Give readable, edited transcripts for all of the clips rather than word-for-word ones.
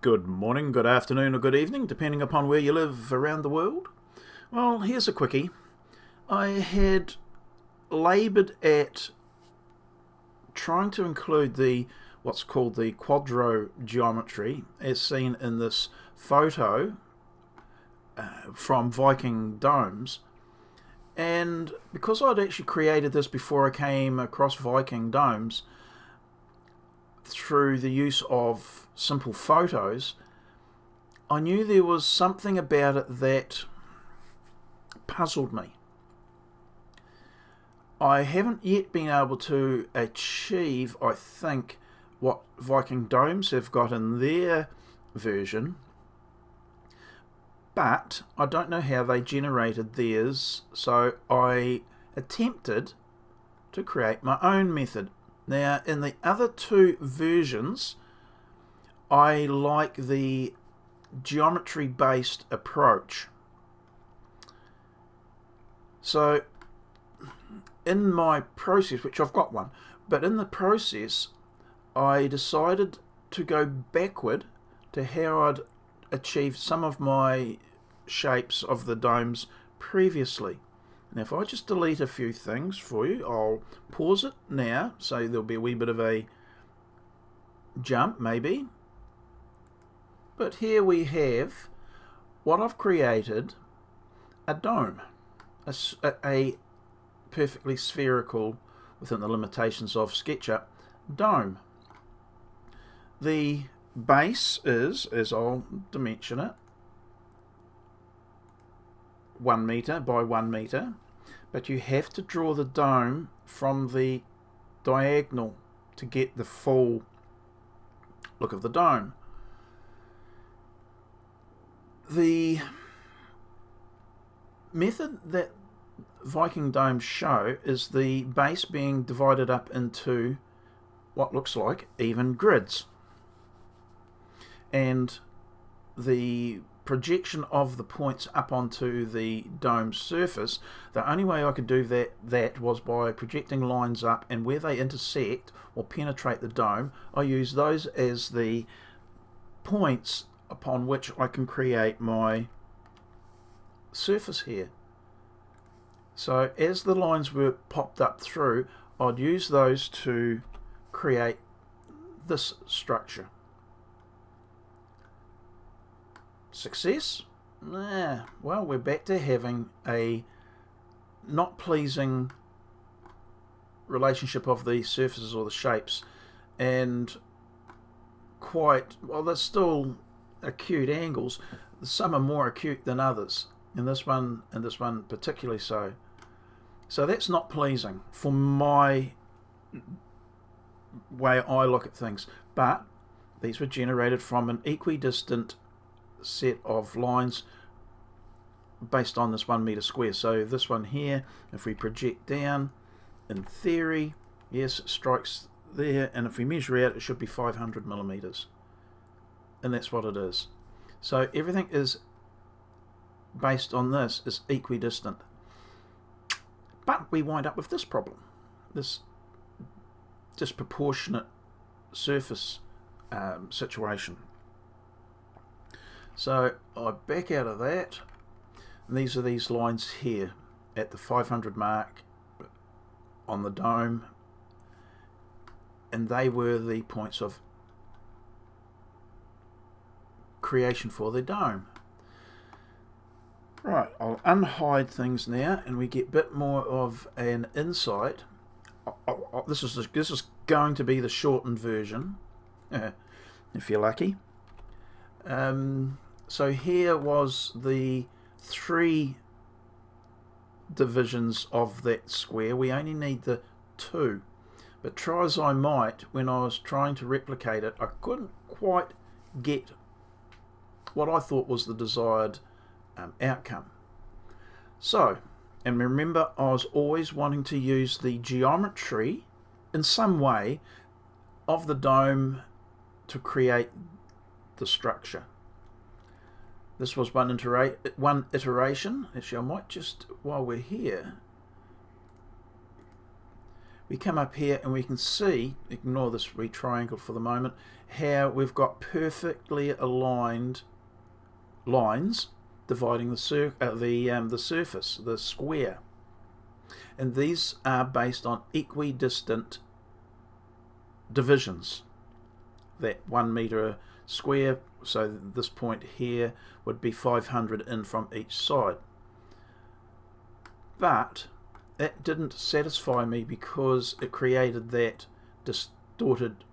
Good morning, good afternoon, or good evening, depending upon where you live around the world. Well, here's a quickie. I had laboured at trying to include what's called the quadro geometry as seen in this photo from Viking domes. And because I'd actually created this before I came across Viking domes, through the use of simple photos, I knew there was something about it that puzzled me. I haven't yet been able to achieve, I think, what Viking domes have got in their version, but I don't know how they generated theirs, so I attempted to create my own method. Now, in the other two versions, I like the geometry-based approach. So, in my process, which I've got one, but in the process, I decided to go backward to how I'd achieved some of my shapes of the domes previously. Now, if I just delete a few things for you, I'll pause it now, so there'll be a wee bit of a jump, maybe. But here we have what I've created, a dome, a perfectly spherical, within the limitations of SketchUp, dome. The base is, as I'll dimension it, 1 metre by 1 metre, but you have to draw the dome from the diagonal to get the full look of the dome. The method that Viking domes show is the base being divided up into what looks like even grids, and the projection of the points up onto the dome surface. The only way I could do that was by projecting lines up, and where they intersect or penetrate the dome, I use those as the points upon which I can create my surface here. So as the lines were popped up through, I'd use those to create this structure. Success? Well, we're back to having a not pleasing relationship of the surfaces or the shapes, and there's still acute angles. Some are more acute than others, and this one particularly so. So that's not pleasing for my way I look at things. But these were generated from an equidistant set of lines based on this 1 metre square. So this one here, if we project down, in theory, yes, it strikes there, and if we measure out, it should be 500 millimetres, and that's what it is. So everything is based on this is equidistant, but we wind up with this problem, this disproportionate surface situation. So I back out of that, and these are these lines here at the 500 mark on the dome, and they were the points of creation for the dome. Right, I'll unhide things now, and we get a bit more of an insight. This is going to be the shortened version, if you're lucky. So here was the 3 divisions of that square. We only need the 2, but try as I might, when I was trying to replicate it, I couldn't quite get what I thought was the desired outcome. So, and remember, I was always wanting to use the geometry in some way of the dome to create the structure. This was one iteration. Actually, I might just, while we're here, we come up here and we can see, ignore this re-triangle for the moment, how we've got perfectly aligned lines dividing the surface, the square. And these are based on equidistant divisions. That 1 meter square, so this point here would be 500 in from each side. But that didn't satisfy me because it created that distorted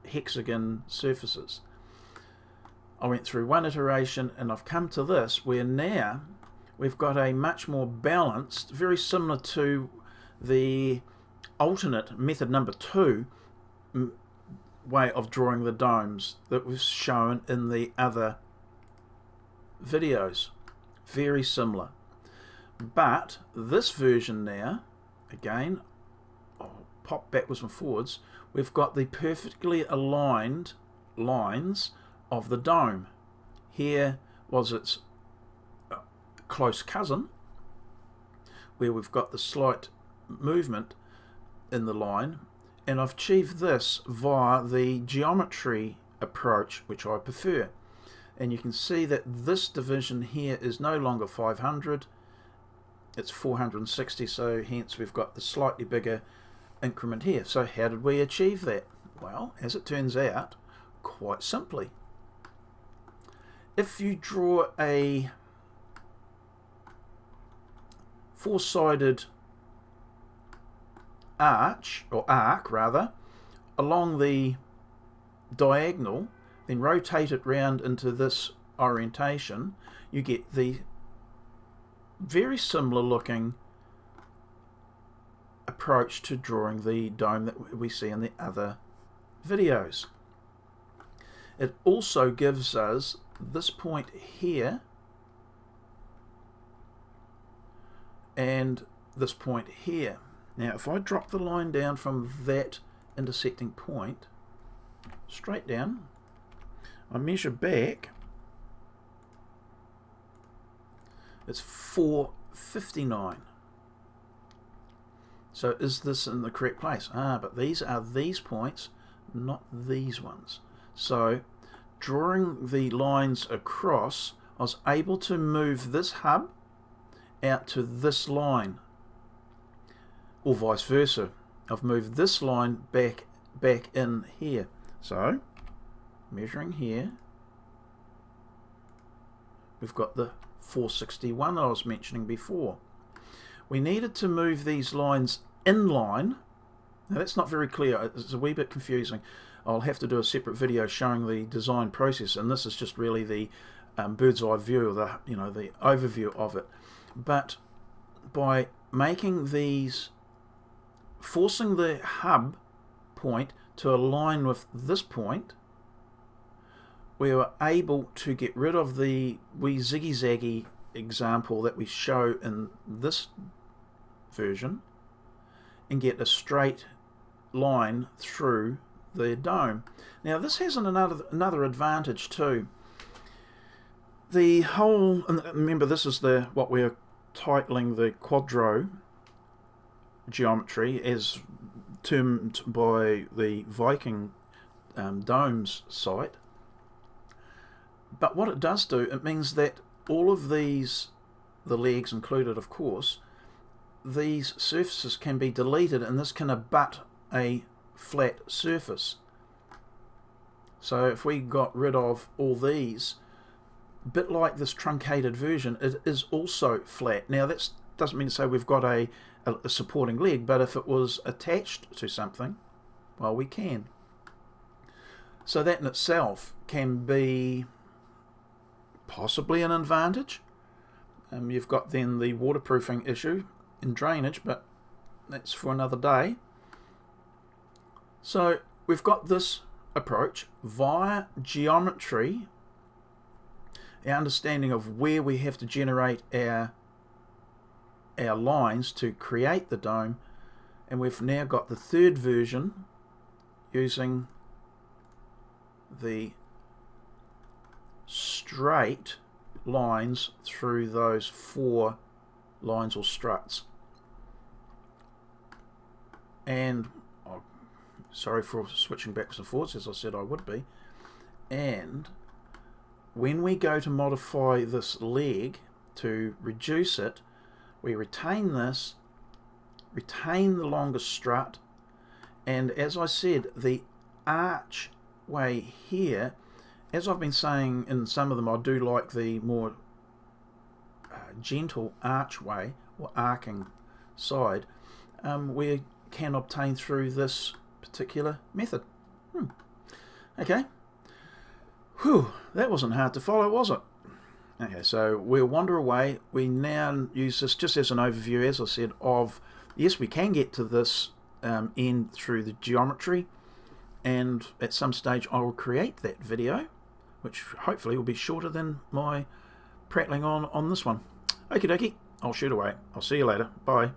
hexagon surfaces. I went through one iteration and I've come to this where now we've got a much more balanced, very similar to the alternate method number 2 way of drawing the domes that was shown in the other videos. Very similar. But this version now, again, I'll pop backwards and forwards, we've got the perfectly aligned lines of the dome. Here was its close cousin, where we've got the slight movement in the line, and I've achieved this via the geometry approach, which I prefer. And you can see that this division here is no longer 500, it's 460, so hence we've got the slightly bigger increment here. So how did we achieve that? Well, as it turns out, quite simply. If you draw a four-sided arc rather, along the diagonal, then rotate it round into this orientation, you get the very similar looking approach to drawing the dome that we see in the other videos. It also gives us this point here and this point here. Now if I drop the line down from that intersecting point straight down, I measure back, it's 459. So is this in the correct place? But these are these points, not these ones. So drawing the lines across, I was able to move this hub out to this line, or vice versa. I've moved this line back in here. So measuring here, we've got the 461 that I was mentioning before. We needed to move these lines in line. Now that's not very clear, it's a wee bit confusing. I'll have to do a separate video showing the design process, and this is just really the bird's eye view, or the overview of it. But by making these, forcing the hub point to align with this point, we were able to get rid of the wee ziggy-zaggy example that we show in this version and get a straight line through the dome. Now this has another advantage too. The whole, and remember this is what we're titling the quadro geometry, as termed by the Viking domes site. But what it does do, it means that all of these, the legs included of course, these surfaces can be deleted and this can abut a flat surface. So if we got rid of all these, a bit like this truncated version, it is also flat. Now that doesn't mean to say we've got a supporting leg, but if it was attached to something, well, we can. So that in itself can be possibly an advantage. You've got then the waterproofing issue in drainage, but that's for another day. So we've got this approach via geometry, our understanding of where we have to generate our lines to create the dome, and we've now got the third version using the straight lines through those 4 lines or struts. and sorry for switching backwards and forwards, as I said I would be. And when we go to modify this leg to reduce it, we retain this, retain the longest strut, and as I said, the archway here, as I've been saying in some of them, I do like the more gentle archway or arcing side, we can obtain through this particular method. Okay. Whew, that wasn't hard to follow, was it? Okay, so we'll wander away. We now use this just as an overview, as I said, of, yes, we can get to this end through the geometry, and at some stage I will create that video, which hopefully will be shorter than my prattling on this one. Okie dokie, I'll shoot away. I'll see you later. Bye.